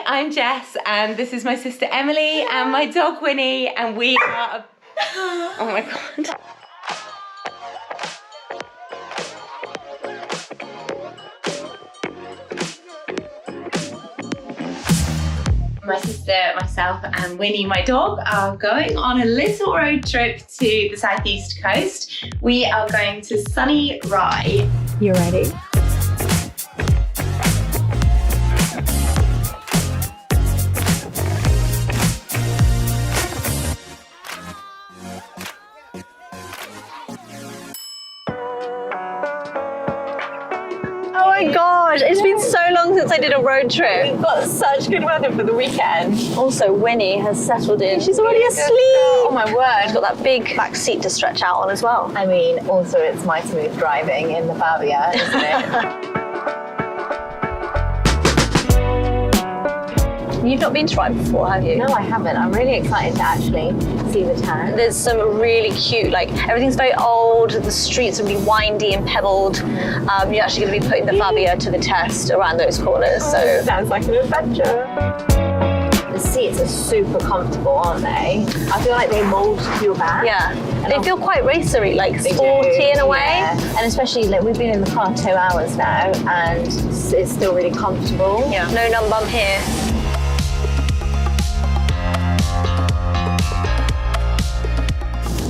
I'm Jess, and this is my sister Emily and my dog Winnie, and we are oh my god. My sister, myself and Winnie, my dog, are going on a little road trip to the southeast coast. We are going to sunny Rye. You ready? Oh my gosh, it's been so long since I did a road trip. We've got such good weather for the weekend. Also, Winnie has settled in. She's already asleep. Oh my word. She's got that big back seat to stretch out on as well. I mean, also it's my smooth driving in the Fabia, isn't it? You've not been to Rye before, have you? No, I haven't. I'm really excited to actually see the town. There's some really cute, like everything's very old, the streets are really windy and pebbled. You're actually going to be putting the Fabia to the test around those corners. So sounds like an adventure. The seats are super comfortable, aren't they? I feel like they mould to your back. Yeah, and they feel quite racery, like sporty in a way. Yeah. And especially, like, we've been in the car 2 hours now, and it's still really comfortable. Yeah, no numb bump here.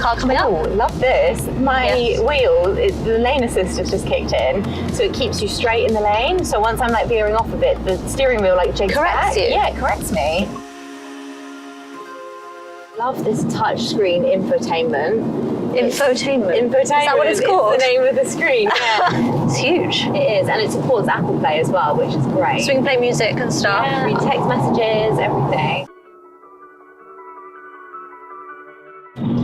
Car coming up. Oh, love this. My wheel, the lane assist has just kicked in, so it keeps you straight in the lane. So once I'm like veering off a bit, the steering wheel like jigs corrects back. you. Yeah, it corrects me. Love this touchscreen infotainment. Infotainment. Is that what it's called? It's the name of the screen, yeah. It's huge. It is, and it supports Apple Play as well, which is great. So we can play music and stuff. Yeah, read text messages, everything.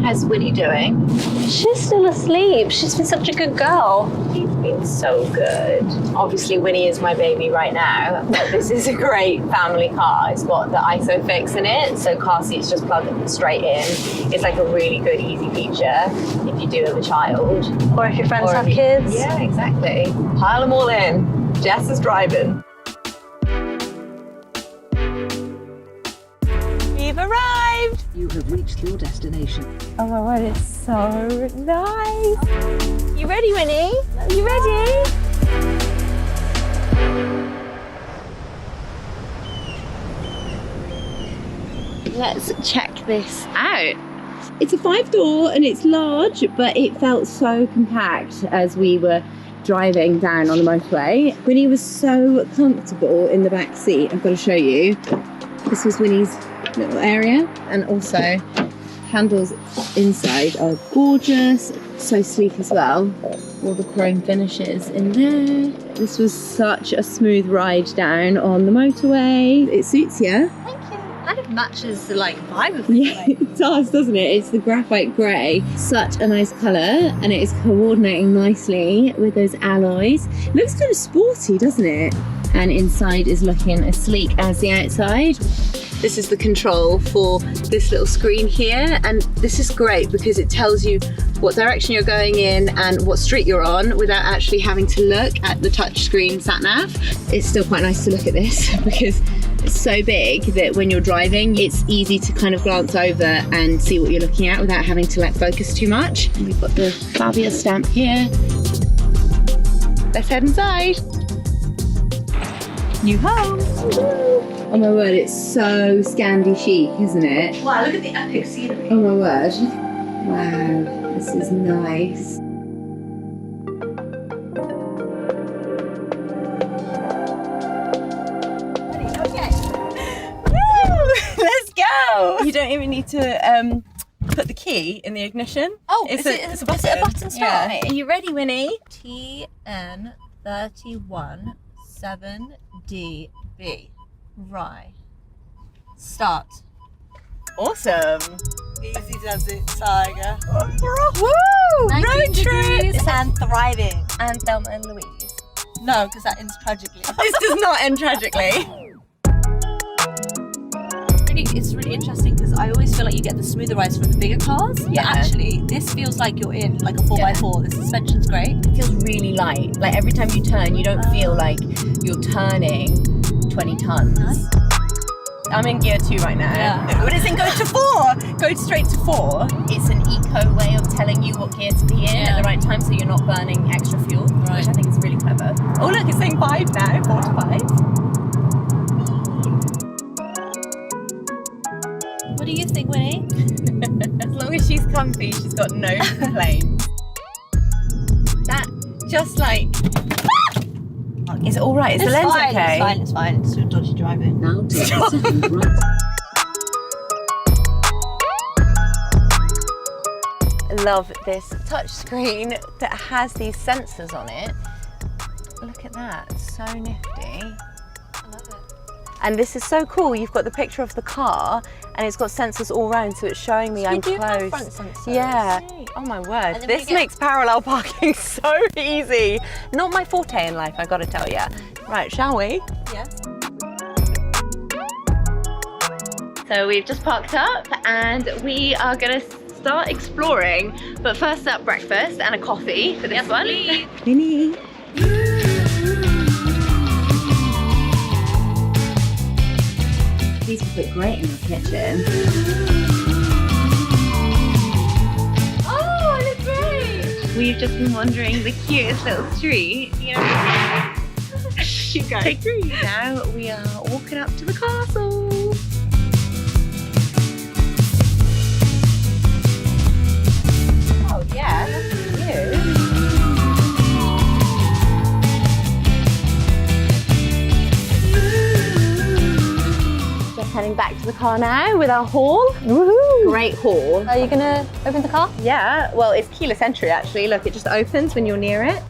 How's Winnie doing? She's still asleep. She's been such a good girl. She's been so good. Obviously, Winnie is my baby right now, but this is a great family car. It's got the ISOFIX in it, so car seats just plug straight in. It's like a really good, easy feature if you do have a child. Or if your friends have kids. Yeah, exactly. Pile them all in. Jess is driving. We've arrived. You have reached your destination. Oh my word, it's so nice. You ready, Winnie? You ready? Let's check this out. It's a 5-door and it's large, but it felt so compact as we were driving down on the motorway. Winnie was so comfortable in the back seat. I've got to show you. This was Winnie's little area, and also handles inside are gorgeous, so sleek as well. All the chrome finishes in there. This was such a smooth ride down on the motorway. It suits you. Thank you. Kind of matches the vibe of it. Yeah, it does, doesn't it? It's the graphite grey. Such a nice colour, and it is coordinating nicely with those alloys. It looks kind of sporty, doesn't it? And inside is looking as sleek as the outside. This is the control for this little screen here, and this is great because it tells you what direction you're going in and what street you're on without actually having to look at the touchscreen sat-nav. It's still quite nice to look at this because it's so big that when you're driving, it's easy to kind of glance over and see what you're looking at without having to focus too much. And we've got the Fabia stamp here. Let's head inside. New home. Oh my word, it's so Scandi chic, isn't it? Wow, look at the epic scenery. Oh my word. Wow, this is nice. Okay. Woo! Let's go! You don't even need to put the key in the ignition. Oh, it's a button. Is it a button start? Yeah. Are you ready, Winnie? TN31 7DB. Rye. Start. Awesome. Easy does it, Tiger. Woo! Road trip! And thriving. And Thelma and Louise. No, because that ends tragically. This does not end tragically. It's really interesting because I always feel like you get the smoother rides from the bigger cars. Yeah. But actually, this feels like you're in like a 4x4. The suspension's great. It feels really light. Like every time you turn, you don't feel like you're turning 20 tons. I'm in gear 2 right now. Yeah. When it's in go to 4, go straight to 4. It's an eco way of telling you what gear to be in at the right time, so you're not burning extra fuel, which I think is really clever. Oh look, it's saying 5 now, 4 to 5. What do you think, Winnie? As long as she's comfy, she's got no complaints. That just like... Is it all right? Is the lens okay? It's fine. It's too dodgy driving. Now take a second right. I love this touch screen that has these sensors on it. Look at that, so nifty. I love it. And this is so cool. You've got the picture of the car and it's got sensors all around, so it's showing me I'm close. Have front sensors. Yeah. Yay. Oh my word. And then This makes parallel parking so easy. Not my forte in life, I gotta tell you. Right, shall we? Yeah. So we've just parked up and we are gonna start exploring. But first up, breakfast and a coffee for this one. Winnie. These would look great in the kitchen. Oh, it looks great! We've just been wandering the cutest little street. You know. Keep going. Take 3. Now we are walking up to the castle. Oh yeah, that's cute. Heading back to the car now with our haul. Woohoo! Great haul. Are you gonna open the car? Yeah, well, it's keyless entry actually. Look, it just opens when you're near it.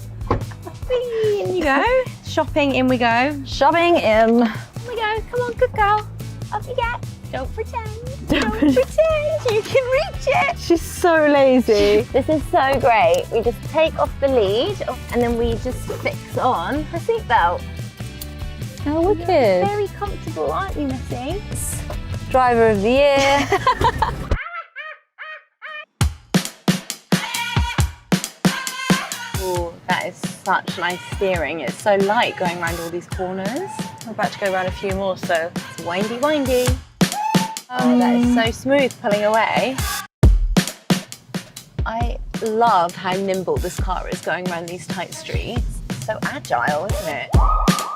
Whee, in you go. Shopping, in we go. Shopping in. In we go. Come on, good girl. Up you get. Don't pretend. Don't pretend you can reach it. She's so lazy. This is so great. We just take off the lead and then we just fix on her seatbelt. How wicked. Very comfortable, aren't you, Missy? Driver of the year. Oh, that is such nice steering. It's so light going around all these corners. We're about to go around a few more, so it's windy, windy. Oh, that is so smooth pulling away. I love how nimble this car is going around these tight streets. So agile, isn't it?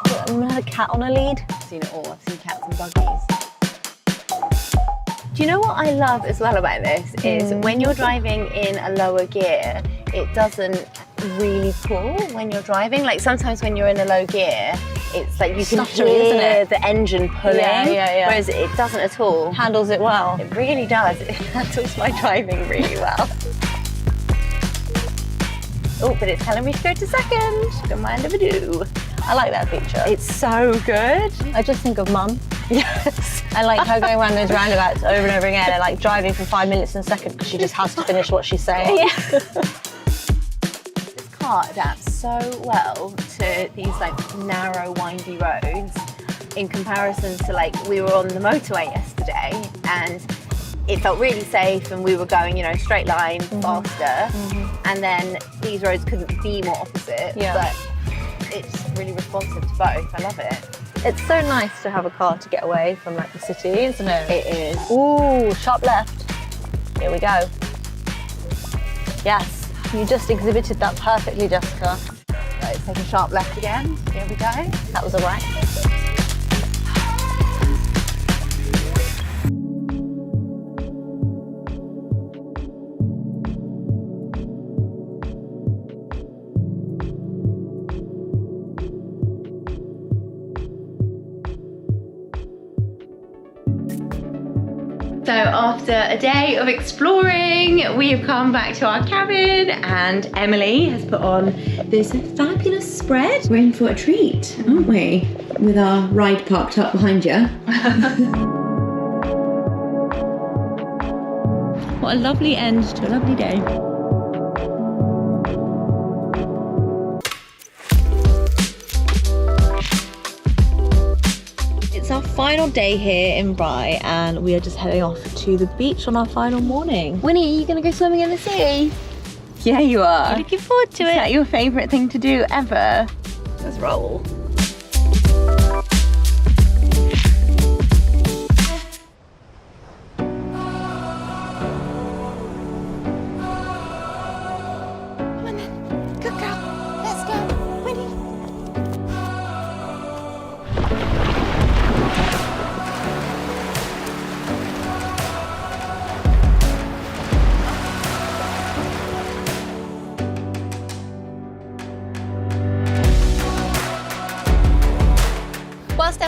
I've never had a cat on a lead. I've seen it all. I've seen cats and buggies. Do you know what I love as well about this is when you're driving in a lower gear, it doesn't really pull when you're driving. Like sometimes when you're in a low gear, it's like you can Stuttery, hear isn't it? the engine pulling, Yeah. whereas it doesn't at all. Handles it well. It really does. It handles my driving really well. Oh, but it's telling me to go to second. Don't mind if I do. I like that feature. It's so good. I just think of Mum. Yes. I like her going around those roundabouts over and over again and like driving for 5 minutes in a second because she just has to finish what she's saying. Yeah. This car adapts so well to these like narrow, windy roads in comparison to like we were on the motorway yesterday and it felt really safe and we were going, you know, straight line, faster. And then these roads couldn't be more opposite, but it's really responsive to both. I love it. It's so nice to have a car to get away from like the city, isn't it? It is. Ooh, sharp left. Here we go. Yes, you just exhibited that perfectly, Jessica. Let's take a sharp left again. Here we go. That was all right. So after a day of exploring, we have come back to our cabin and Emily has put on this fabulous spread. We're in for a treat, aren't we? With our ride parked up behind you. What a lovely end to a lovely day. It's our final day here in Rye and we are just heading off to the beach on our final morning. Winnie, are you going to go swimming in the sea? Yeah, you are. I'm looking forward to Is that your favourite thing to do ever? Let's roll.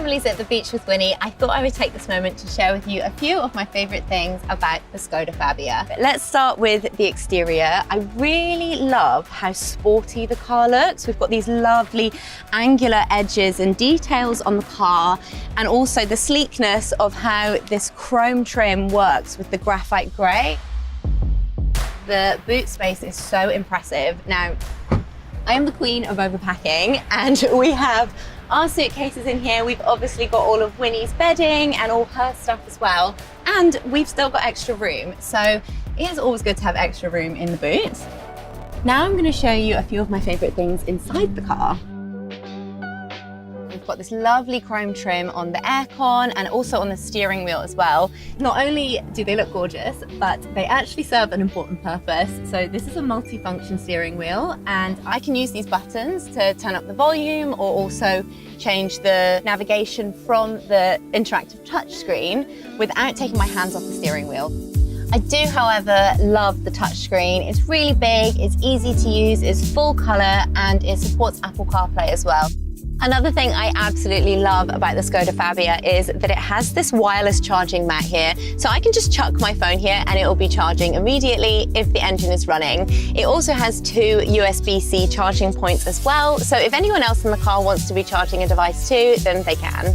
family's at the beach with Winnie, I thought I would take this moment to share with you a few of my favorite things about the ŠKODA Fabia. Let's start with the exterior. I really love how sporty the car looks. We've got these lovely angular edges and details on the car, and also the sleekness of how this chrome trim works with the graphite grey. The boot space is so impressive. Now, I am the queen of overpacking, and we have our suitcases in here. We've obviously got all of Winnie's bedding and all her stuff as well. And we've still got extra room. So it is always good to have extra room in the boot. Now I'm going to show you a few of my favorite things inside the car. We've got this lovely chrome trim on the aircon and also on the steering wheel as well. Not only do they look gorgeous, but they actually serve an important purpose. So this is a multi-function steering wheel, and I can use these buttons to turn up the volume or also change the navigation from the interactive touchscreen without taking my hands off the steering wheel. I do, however, love the touchscreen. It's really big, it's easy to use, it's full color, and it supports Apple CarPlay as well. Another thing I absolutely love about the ŠKODA Fabia is that it has this wireless charging mat here. So I can just chuck my phone here and it will be charging immediately if the engine is running. It also has 2 USB-C charging points as well. So if anyone else in the car wants to be charging a device too, then they can.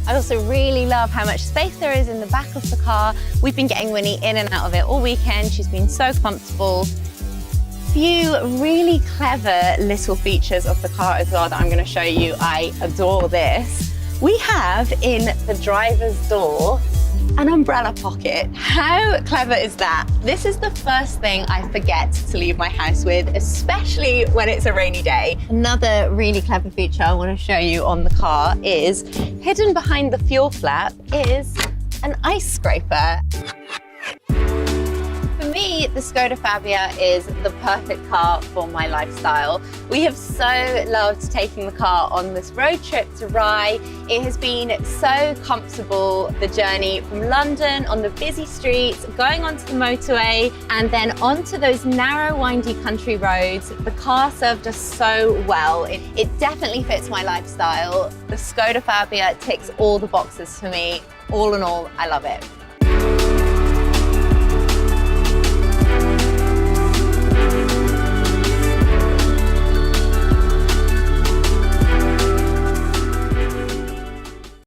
I also really love how much space there is in the back of the car. We've been getting Winnie in and out of it all weekend. She's been so comfortable. Few really clever little features of the car as well that I'm going to show you. I adore this. We have in the driver's door an umbrella pocket. How clever is that? This is the first thing I forget to leave my house with, especially when it's a rainy day. Another really clever feature I want to show you on the car is hidden behind the fuel flap is an ice scraper. For me, the ŠKODA Fabia is the perfect car for my lifestyle. We have so loved taking the car on this road trip to Rye. It has been so comfortable, the journey from London on the busy streets, going onto the motorway, and then onto those narrow, windy country roads. The car served us so well. It definitely fits my lifestyle. The ŠKODA Fabia ticks all the boxes for me. All in all, I love it.